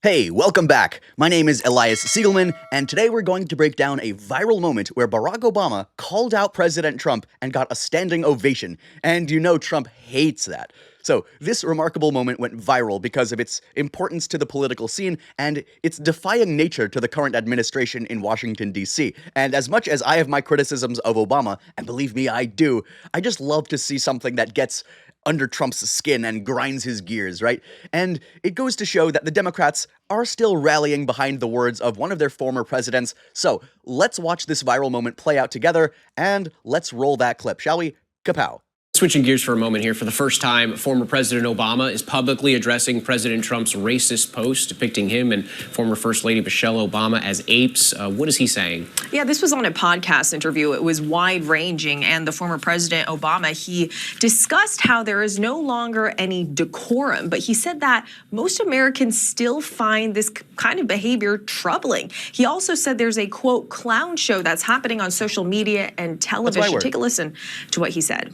Hey, welcome back. My name is Elias Siegelman, and today we're going to break down a viral moment where Barack Obama called out President Trump and got a standing ovation. And you know Trump hates that. So, this remarkable moment went viral because of its importance to the political scene and its defying nature to the current administration in Washington, D.C. And as much as I have my criticisms of Obama, and believe me, I do, I just love to see something that gets under Trump's skin and grinds his gears, right? And it goes to show that the Democrats are still rallying behind the words of one of their former presidents. So let's watch this viral moment play out together, and let's roll that clip, shall we? Kapow. Switching gears for a moment here, for the first time, former President Obama is publicly addressing President Trump's racist post depicting him and former First Lady Michelle Obama as apes. What is he saying? Yeah, this was on a podcast interview. It was wide-ranging, and the former President Obama, he discussed how there is no longer any decorum, but he said that most Americans still find this kind of behavior troubling. He also said there's a, quote, clown show that's happening on social media and television. Take a listen to what he said.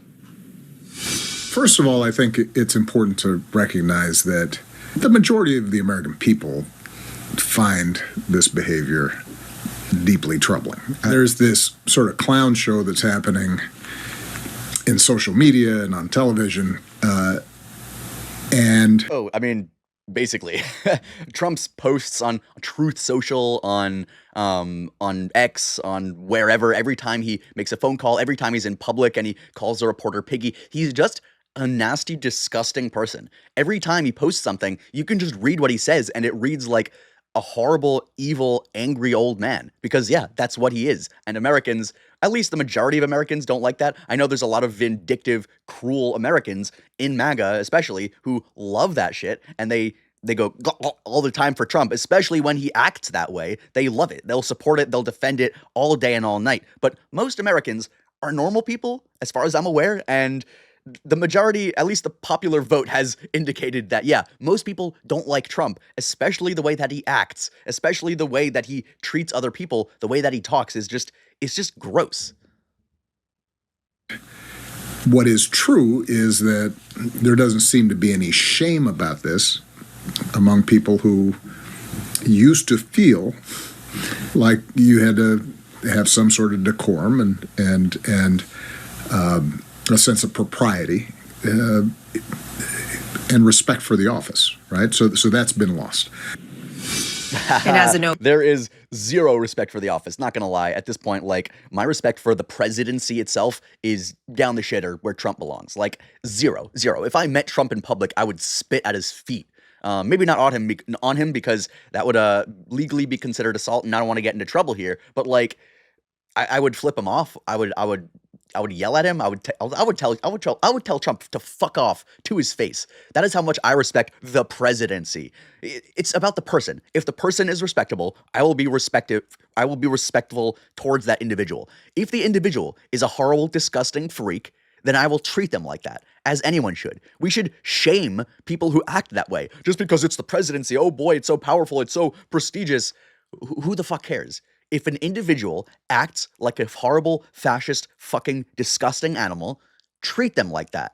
First of all, I think it's important to recognize that the majority of the American people find this behavior deeply troubling. There's this sort of clown show that's happening in social media and on television, basically, Trump's posts on Truth Social, on X, on wherever, every time he makes a phone call, every time he's in public and he calls a reporter piggy, he's just a nasty, disgusting person. Every time he posts something, you can just read what he says, and it reads like a horrible, evil, angry old man. Because, yeah, that's what he is. And Americans, at least the majority of Americans, don't like that. I know there's a lot of vindictive, cruel Americans, in MAGA especially, who love that shit, and they go all the time for Trump, especially when he acts that way. They love it. They'll support it. They'll defend it all day and all night. But most Americans are normal people, as far as I'm aware, and the majority, at least the popular vote, has indicated that, yeah, most people don't like Trump, especially the way that he acts, especially the way that he treats other people, the way that he talks is just gross. What is true is that there doesn't seem to be any shame about this among people who used to feel like you had to have some sort of decorum and a sense of propriety and respect for the office, right? So that's been lost. And as a note, there is zero respect for the office. Not gonna lie, at this point, like, my respect for the presidency itself is down the shitter where Trump belongs. Like, zero. If I met Trump in public, I would spit at his feet. Maybe not on him because that would legally be considered assault, and I don't want to get into trouble here. But like, I would flip him off. I would yell at him. I would tell Trump to fuck off to his face. That is how much I respect the presidency. It's about the person. If the person is respectable, I will be respectful towards that individual. If the individual is a horrible, disgusting freak, then I will treat them like that, as anyone should. We should shame people who act that way. Just because it's the presidency, oh boy, it's so powerful, it's so prestigious. Who the fuck cares? If an individual acts like a horrible, fascist, fucking disgusting animal, treat them like that.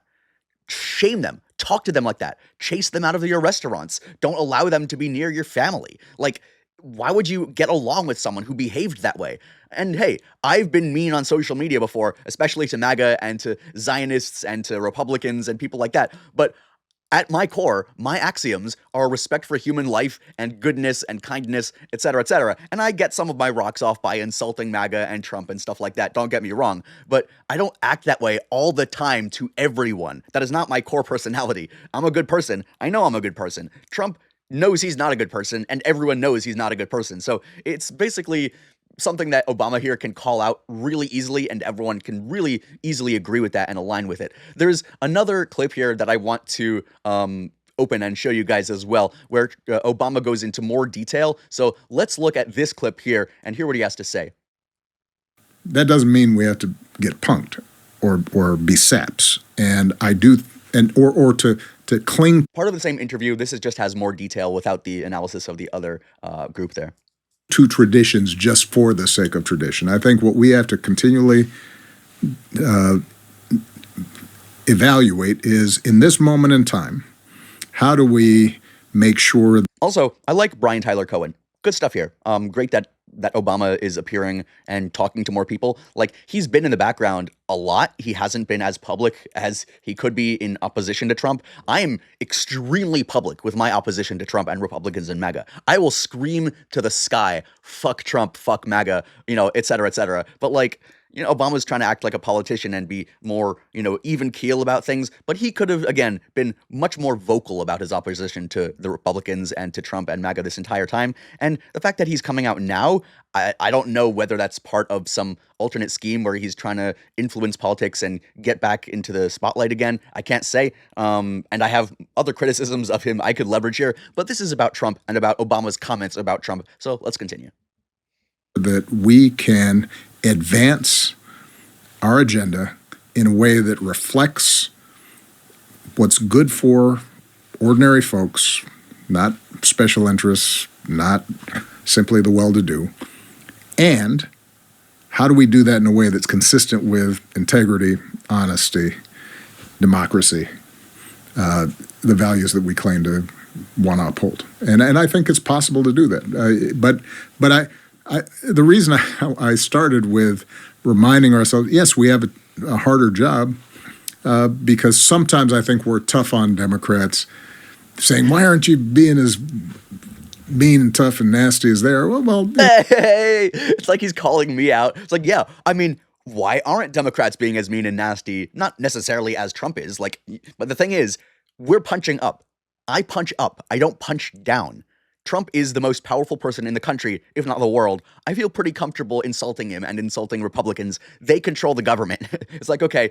Shame them. Talk to them like that. Chase them out of your restaurants. Don't allow them to be near your family. Like, why would you get along with someone who behaved that way? And hey, I've been mean on social media before, especially to MAGA and to Zionists and to Republicans and people like that. But at my core, my axioms are respect for human life and goodness and kindness, etc., etc. And I get some of my rocks off by insulting MAGA and Trump and stuff like that. Don't get me wrong. But I don't act that way all the time to everyone. That is not my core personality. I'm a good person. I know I'm a good person. Trump knows he's not a good person, and everyone knows he's not a good person. So it's basically something that Obama here can call out really easily, and everyone can really easily agree with that and align with it. There's another clip here that I want to open and show you guys as well, where Obama goes into more detail. So let's look at this clip here and hear what he has to say. That doesn't mean we have to get punked or be saps. And I do, or to cling. Part of the same interview. This just has more detail without the analysis of the other group there. To traditions just for the sake of tradition. I think what we have to continually evaluate is, in this moment in time, how do we make sure Also, I like Brian Tyler Cohen. Good stuff here. Great that Obama is appearing and talking to more people. Like, he's been in the background a lot. He hasn't been as public as he could be in opposition to Trump. I am extremely public with my opposition to Trump and Republicans and MAGA. I will scream to the sky, fuck Trump, fuck MAGA, et cetera, et cetera. But like, Obama's trying to act like a politician and be more, even keel about things, but he could have, again, been much more vocal about his opposition to the Republicans and to Trump and MAGA this entire time. And the fact that he's coming out now, I don't know whether that's part of some alternate scheme where he's trying to influence politics and get back into the spotlight again. I can't say. And I have other criticisms of him I could leverage here, but this is about Trump and about Obama's comments about Trump. So let's continue. That we can advance our agenda in a way that reflects what's good for ordinary folks, not special interests, not simply the well-to-do. And how do we do that in a way that's consistent with integrity, honesty, democracy, the values that we claim to want to uphold? And I think it's possible to do that. But the reason I started with reminding ourselves, yes, we have a harder job, because sometimes I think we're tough on Democrats, saying, why aren't you being as mean and tough and nasty as they are? Hey, it's like he's calling me out. It's like, yeah, I mean, why aren't Democrats being as mean and nasty? Not necessarily as Trump is, but the thing is, we're punching up. I punch up. I don't punch down. Trump is the most powerful person in the country, if not the world. I feel pretty comfortable insulting him and insulting Republicans. They control the government. It's like, okay,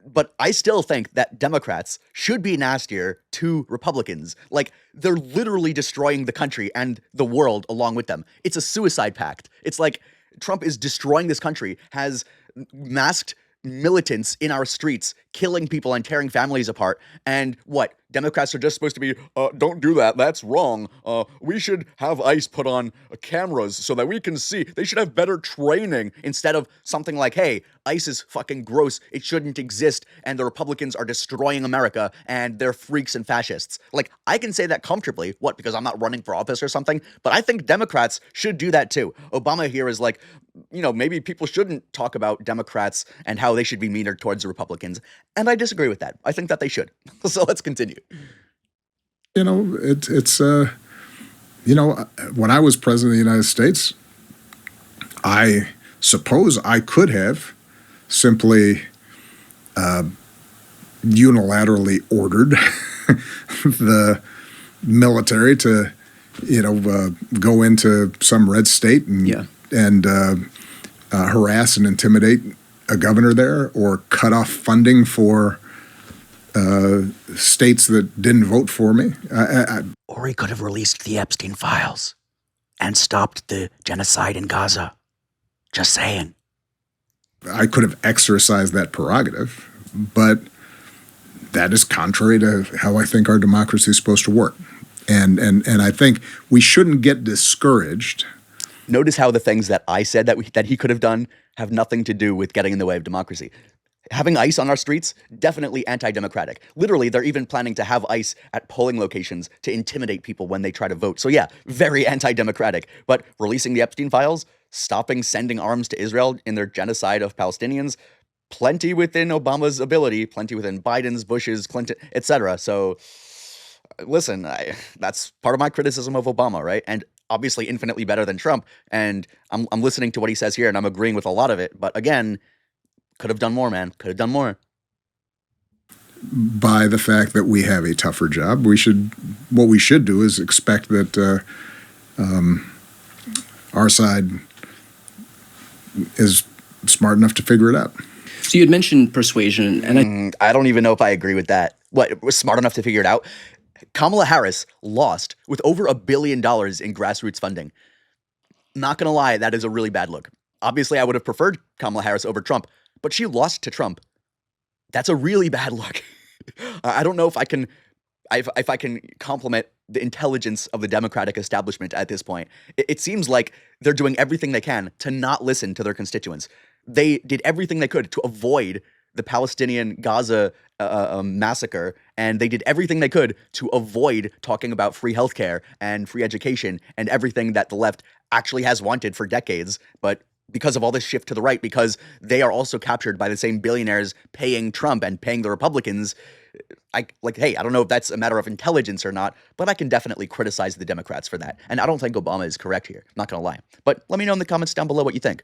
but I still think that Democrats should be nastier to Republicans. Like, they're literally destroying the country and the world along with them. It's a suicide pact. It's like Trump is destroying this country, has masked militants in our streets, killing people and tearing families apart. And what? Democrats are just supposed to be, don't do that. That's wrong. We should have ICE put on cameras so that we can see. They should have better training instead of something like, hey, ICE is fucking gross. It shouldn't exist. And the Republicans are destroying America and they're freaks and fascists. Like, I can say that comfortably. What? Because I'm not running for office or something. But I think Democrats should do that too. Obama here is like, maybe people shouldn't talk about Democrats and how they should be meaner towards the Republicans. And I disagree with that. I think that they should. So let's continue. It's when I was president of the United States, I suppose I could have simply unilaterally ordered the military to, go into some red state and harass and intimidate a governor there, or cut off funding for states that didn't vote for me. Or he could have released the Epstein files and stopped the genocide in Gaza. Just saying. I could have exercised that prerogative, but that is contrary to how I think our democracy is supposed to work. And I think we shouldn't get discouraged. Notice how the things that I said that he could have done have nothing to do with getting in the way of democracy. Having ICE on our streets, definitely anti-democratic. Literally, they're even planning to have ICE at polling locations to intimidate people when they try to vote. So yeah, very anti-democratic. But releasing the Epstein files, stopping sending arms to Israel in their genocide of Palestinians, plenty within Obama's ability, plenty within Biden's, Bush's, Clinton, etc. So listen, that's part of my criticism of Obama, right? And obviously infinitely better than Trump. And I'm listening to what he says here and I'm agreeing with a lot of it. But again, could have done more, man. Could have done more. By the fact that we have a tougher job, what we should do is expect that our side is smart enough to figure it out. So you had mentioned persuasion, and I don't even know if I agree with that. What, was smart enough to figure it out? Kamala Harris lost with over $1 billion in grassroots funding. Not gonna lie, that is a really bad look. Obviously, I would have preferred Kamala Harris over Trump, but she lost to Trump. That's a really bad look. I don't know if I can compliment the intelligence of the Democratic establishment at this point. It seems like they're doing everything they can to not listen to their constituents. They did everything they could to avoid the Palestinian Gaza massacre, and they did everything they could to avoid talking about free healthcare and free education and everything that the left actually has wanted for decades. But because of all this shift to the right, because they are also captured by the same billionaires paying Trump and paying the Republicans, hey, I don't know if that's a matter of intelligence or not, but I can definitely criticize the Democrats for that. And I don't think Obama is correct here. I'm not going to lie. But let me know in the comments down below what you think.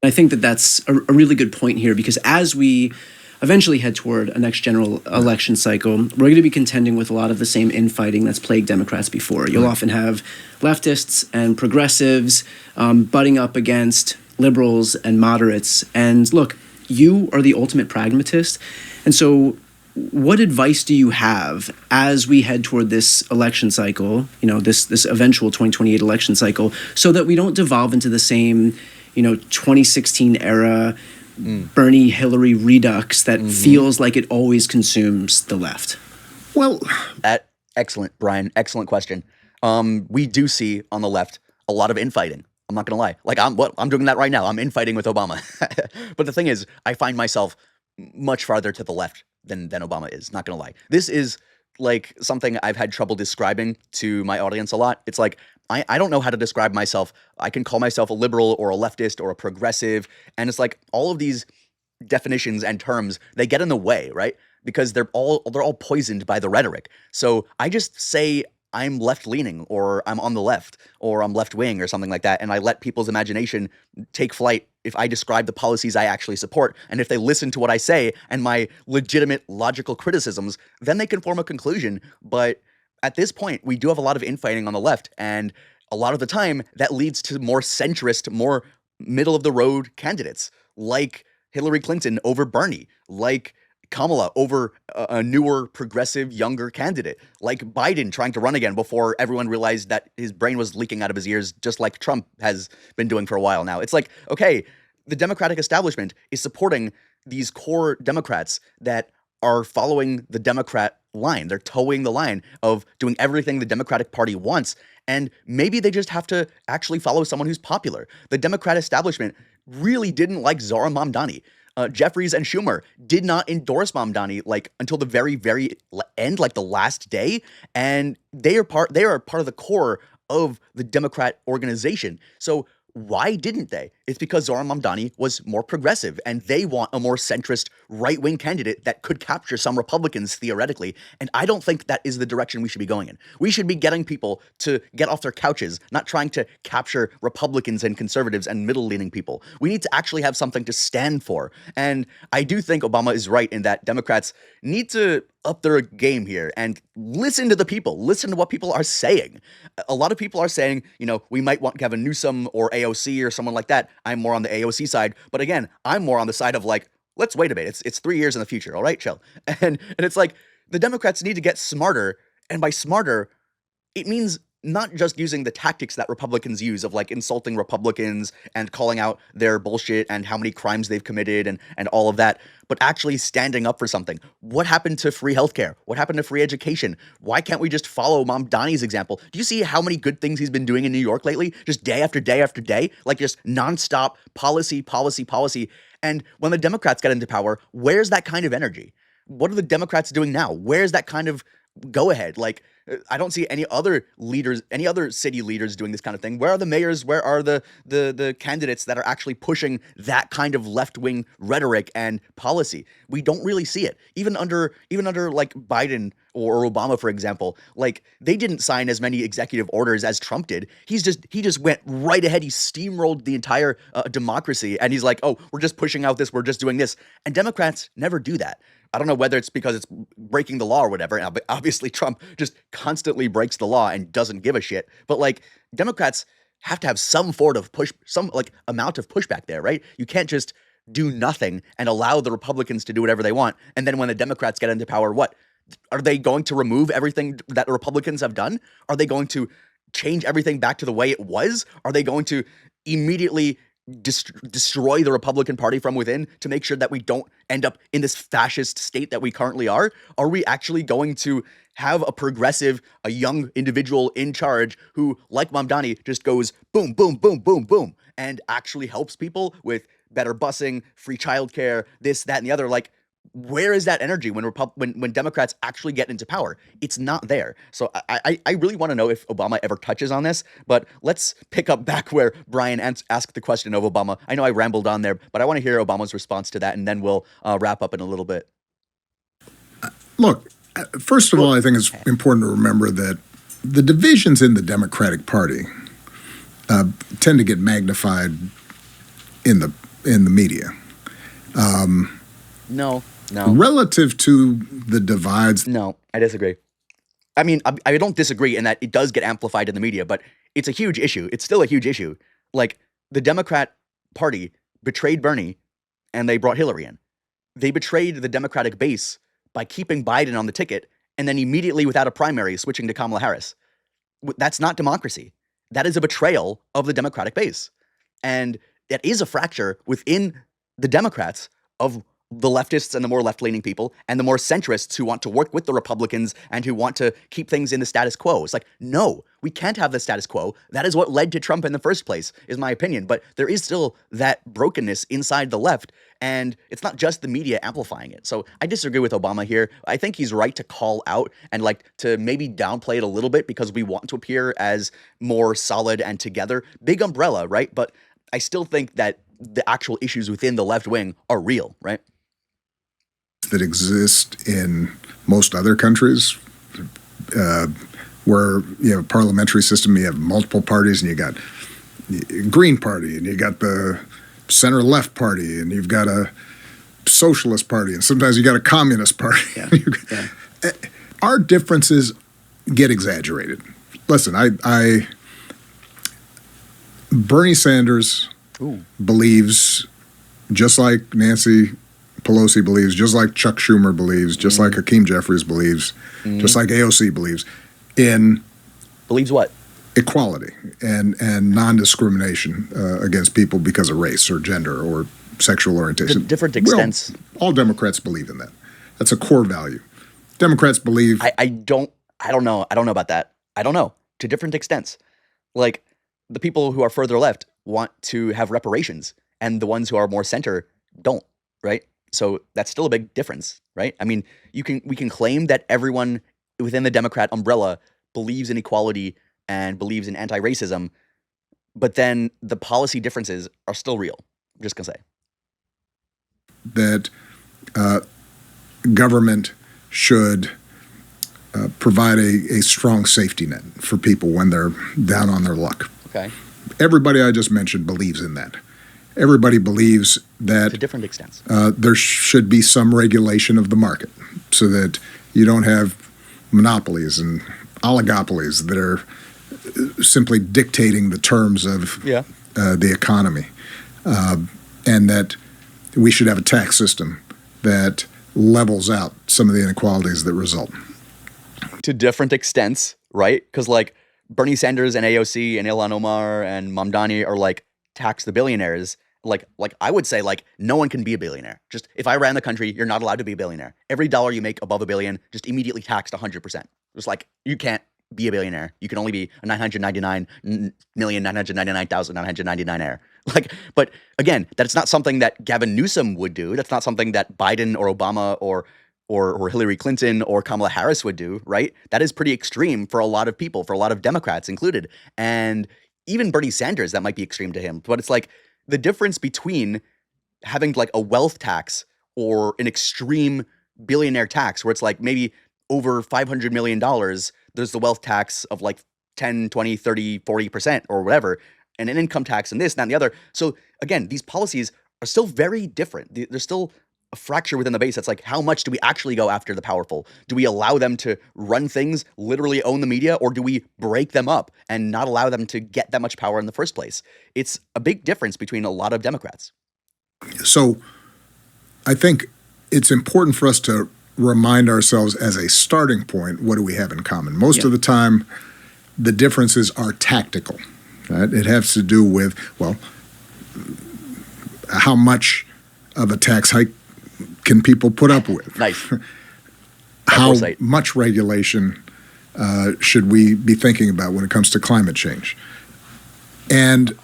I think that that's a really good point here, because as we eventually head toward a next general election cycle, we're going to be contending with a lot of the same infighting that's plagued Democrats before. You'll often have leftists and progressives butting up against liberals and moderates. And look, you are the ultimate pragmatist. And so what advice do you have as we head toward this election cycle, this eventual 2028 election cycle, so that we don't devolve into the same 2016 era Bernie Hillary redux that feels like it always consumes the left? Well, Excellent, Brian. Excellent question. We do see on the left a lot of infighting. I'm not gonna lie. Like I'm doing that right now. I'm infighting with Obama. But the thing is, I find myself much farther to the left than Obama is. Not gonna lie. This is like something I've had trouble describing to my audience a lot. It's like I don't know how to describe myself. I can call myself a liberal or a leftist or a progressive, and it's like all of these definitions and terms, they get in the way, right? Because they're all poisoned by the rhetoric. So I just say I'm left-leaning, or I'm on the left, or I'm left-wing, or something like that, and I let people's imagination take flight if I describe the policies I actually support. And if they listen to what I say and my legitimate logical criticisms, then they can form a conclusion. But at this point, we do have a lot of infighting on the left, and a lot of the time that leads to more centrist, more middle-of-the-road candidates, like Hillary Clinton over Bernie, like Kamala over a newer, progressive, younger candidate, like Biden trying to run again before everyone realized that his brain was leaking out of his ears, just like Trump has been doing for a while now. It's like, okay, the Democratic establishment is supporting these core Democrats that are following the Democrat line. They're towing the line of doing everything the Democratic Party wants, and maybe they just have to actually follow someone who's popular. The Democrat establishment really didn't like Zohran Mamdani. Jeffries and Schumer did not endorse Mamdani until the very, very end, like the last day, and they are part of the core of the Democrat organization. So why didn't they? It's because Zohran Mamdani was more progressive, and they want a more centrist right-wing candidate that could capture some Republicans theoretically. And I don't think that is the direction we should be going in. We should be getting people to get off their couches, not trying to capture Republicans and conservatives and middle-leaning people. We need to actually have something to stand for. And I do think Obama is right in that Democrats need to up their game here and listen to the people, listen to what people are saying. A lot of people are saying, we might want Gavin Newsom or AOC or someone like that. I'm more on the AOC side, but again, I'm more on the side of let's wait a bit. It's 3 years in the future. All right, chill. And it's like the Democrats need to get smarter. And by smarter, it means not just using the tactics that Republicans use of insulting Republicans and calling out their bullshit and how many crimes they've committed and all of that, but actually standing up for something. What happened to free healthcare? What happened to free education? Why can't we just follow Mamdani's example? Do you see how many good things he's been doing in New York lately? Just day after day after day, just nonstop policy. And when the Democrats get into power, where's that kind of energy? What are the Democrats doing now? Where's that kind of go ahead? I don't see any other leaders, any other city leaders doing this kind of thing. Where are the mayors? Where are the candidates that are actually pushing that kind of left-wing rhetoric and policy? We don't really see it. Even under Biden or Obama, for example, they didn't sign as many executive orders as Trump did. He just went right ahead. He steamrolled the entire democracy, and he's like, oh, we're just pushing out this, we're just doing this. And Democrats never do that. I don't know whether it's because it's breaking the law or whatever. And obviously, Trump just constantly breaks the law and doesn't give a shit. But Democrats have to have some amount of pushback there, right? You can't just do nothing and allow the Republicans to do whatever they want. And then when the Democrats get into power, what? Are they going to remove everything that the Republicans have done? Are they going to change everything back to the way it was? Are they going to immediately destroy the Republican Party from within to make sure that we don't end up in this fascist state that we currently are? Are we actually going to have a progressive, a young individual in charge who, like Mamdani, just goes boom, boom, boom, boom, boom, and actually helps people with better busing, free childcare, this, that, and the other. Like, where is that energy when Democrats actually get into power? It's not there. So I really want to know if Obama ever touches on this. But let's pick up back where Brian asked the question of Obama. I know I rambled on there, but I want to hear Obama's response to that, and then we'll wrap up in a little bit. Look, first of all, I think it's important to remember that the divisions in the Democratic Party tend to get magnified in the media. No. Relative to the divides. No, I disagree. I mean, I don't disagree in that it does get amplified in the media, but it's a huge issue. It's still a huge issue. Like, the Democrat Party betrayed Bernie, and they brought Hillary in. They betrayed the Democratic base by keeping Biden on the ticket, and then immediately, without a primary, switching to Kamala Harris. That's not democracy. That is a betrayal of the Democratic base. And it is a fracture within the Democrats of the leftists and the more left-leaning people and the more centrists who want to work with the Republicans and who want to keep things in the status quo. It's like, no, we can't have the status quo. That is what led to Trump in the first place, is my opinion. But there is still that brokenness inside the left, and it's not just the media amplifying it. So I disagree with Obama here. I think he's right to call out and like to maybe downplay it a little bit because we want to appear as more solid and together. Big umbrella, right? But I still think that the actual issues within the left wing are real, right? That exist in most other countries, where you have a parliamentary system, you have multiple parties, and you got Green Party, and you got the center left party, and you've got a socialist party, and sometimes you got a communist party. Yeah. Our differences get exaggerated. Listen, Bernie Sanders believes, just like Nancy Pelosi believes, just like Chuck Schumer believes, just like Hakeem Jeffries believes, just like AOC believes, in what? Equality and non-discrimination against people because of race or gender or sexual orientation. To different extents. Well, all Democrats believe in that. That's a core value. Democrats believe. I don't know. I don't know about that. I don't know. To different extents. Like, the people who are further left want to have reparations, and the ones who are more center don't, right? So that's still a big difference, right? I mean, we can claim that everyone within the Democrat umbrella believes in equality and believes in anti-racism, but then the policy differences are still real. I'm just gonna say that government should provide a strong safety net for people when they're down on their luck. Okay. Everybody I just mentioned believes in that. Everybody believes that to different extents. There should be some regulation of the market so that you don't have monopolies and oligopolies that are simply dictating the terms of the economy, and that we should have a tax system that levels out some of the inequalities that result. To different extents, right? Because like Bernie Sanders and AOC and Ilhan Omar and Mamdani are like, tax the billionaires. Like I would say, like, no one can be a billionaire. Just if I ran the country, you're not allowed to be a billionaire. Every dollar you make above $1 billion, just immediately taxed 100%. Just like, you can't be a billionaire. You can only be a 999,999,999 heir. Like, but again, that's not something that Gavin Newsom would do. That's not something that Biden or Obama or Hillary Clinton or Kamala Harris would do, right? That is pretty extreme for a lot of people, for a lot of Democrats included. And even Bernie Sanders, that might be extreme to him. But it's like the difference between having like a wealth tax or an extreme billionaire tax where it's like maybe over $500 million, there's the wealth tax of like 10, 20, 30, 40% or whatever, and an income tax and this, that, and the other. So again, these policies are still very different. There's still a fracture within the base. That's like, how much do we actually go after the powerful? Do we allow them to run things, literally own the media, or do we break them up and not allow them to get that much power in the first place? It's a big difference between a lot of Democrats. So I think it's important for us to remind ourselves as a starting point, what do we have in common? Most of the time, the differences are tactical. Right? It has to do with, well, how much of a tax hike can people put up with? Nice. How much regulation should we be thinking about when it comes to climate change? And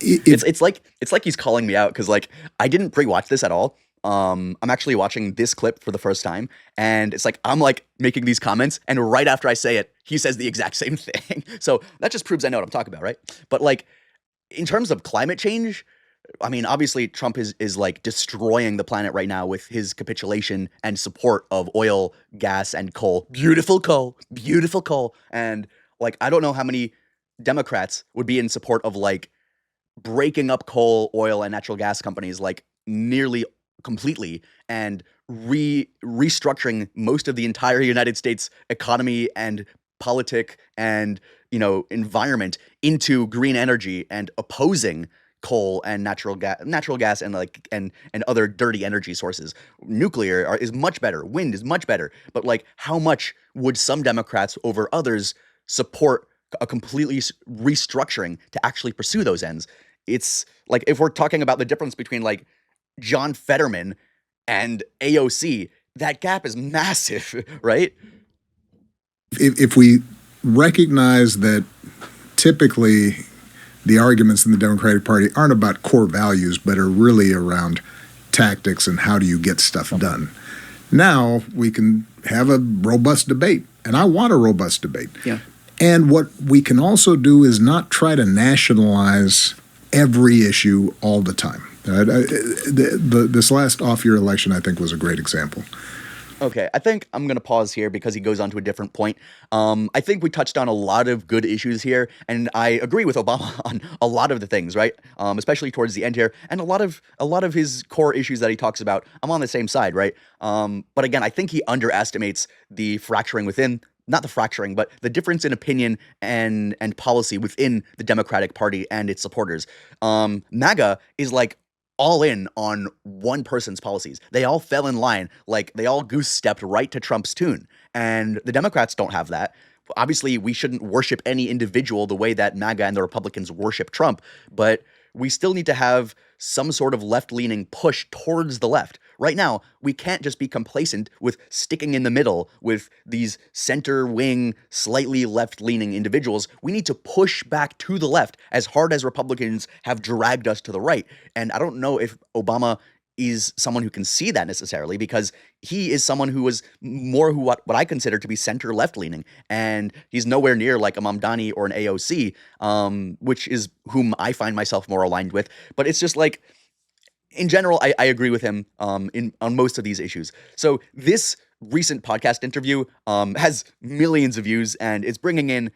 It's like he's calling me out because like I didn't pre-watch this at all. I'm actually watching this clip for the first time, and it's like I'm like making these comments, and right after I say it, he says the exact same thing. So that just proves I know what I'm talking about, right? But like in terms of climate change, I mean, obviously Trump is like destroying the planet right now with his capitulation and support of oil, gas, and coal. Beautiful coal. And like I don't know how many Democrats would be in support of like breaking up coal, oil, and natural gas companies like nearly completely and restructuring most of the entire United States economy and politic and environment into green energy and opposing coal and natural gas and like and other dirty energy sources. Nuclear is much better. Wind is much better. But like how much would some Democrats over others support a completely restructuring to actually pursue those ends? It's like if we're talking about the difference between like John Fetterman and AOC, that gap is massive, right? If we recognize that typically the arguments in the Democratic Party aren't about core values, but are really around tactics and how do you get stuff done. Now we can have a robust debate, and I want a robust debate. Yeah. And what we can also do is not try to nationalize every issue all the time. This last off-year election, I think, was a great example. Okay, I think I'm going to pause here because he goes on to a different point. I think we touched on a lot of good issues here, and I agree with Obama on a lot of the things, right? Especially towards the end here, and a lot of his core issues that he talks about, I'm on the same side, right? But again, I think he underestimates the fracturing within, not the fracturing, but the difference in opinion and policy within the Democratic Party and its supporters. MAGA is like all in on one person's policies. They all fell in line, like they all goose stepped right to Trump's tune. And the Democrats don't have that. Obviously, we shouldn't worship any individual the way that MAGA and the Republicans worship Trump, but we still need to have some sort of left-leaning push towards the left. Right now, we can't just be complacent with sticking in the middle with these center-wing, slightly left-leaning individuals. We need to push back to the left as hard as Republicans have dragged us to the right. And I don't know if Obama is someone who can see that necessarily, because he is someone who was more what I consider to be center left leaning, and he's nowhere near like a Mamdani or an AOC, which is whom I find myself more aligned with. But it's just like, in general, I agree with him on most of these issues. So this recent podcast interview has millions of views, and it's bringing in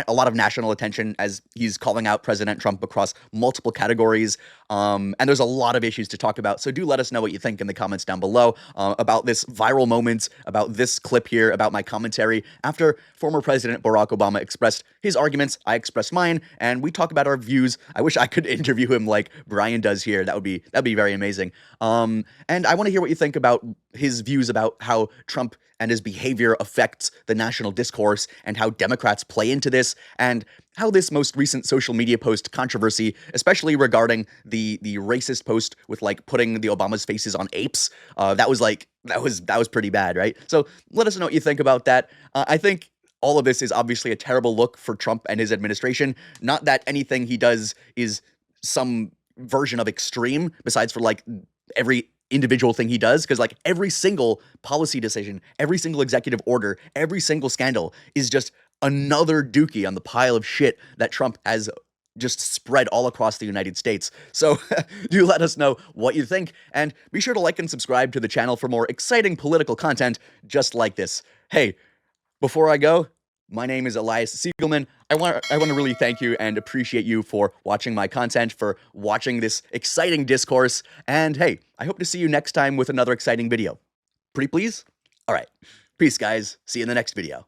a lot of national attention as he's calling out President Trump across multiple categories. And there's a lot of issues to talk about. So do let us know what you think in the comments down below about this viral moment, about this clip here, about my commentary. After former President Barack Obama expressed his arguments, I expressed mine, and we talk about our views. I wish I could interview him like Brian does here. That'd be very amazing. And I want to hear what you think about his views about how Trump and his behavior affects the national discourse, and how Democrats play into this, and how this most recent social media post controversy, especially regarding the racist post with like putting the Obama's faces on apes, that was pretty bad, right? So let us know what you think about that. I think all of this is obviously a terrible look for Trump and his administration. Not that anything he does is some version of extreme, besides for like every individual thing he does, because like every single policy decision, every single executive order, every single scandal is just another dookie on the pile of shit that Trump has just spread all across the United States. So do let us know what you think, and be sure to like and subscribe to the channel for more exciting political content just like this. Hey, before I go, my name is Elias Siegelman. I want to really thank you and appreciate you for watching my content, for watching this exciting discourse. And hey, I hope to see you next time with another exciting video. Pretty please? All right. Peace, guys. See you in the next video.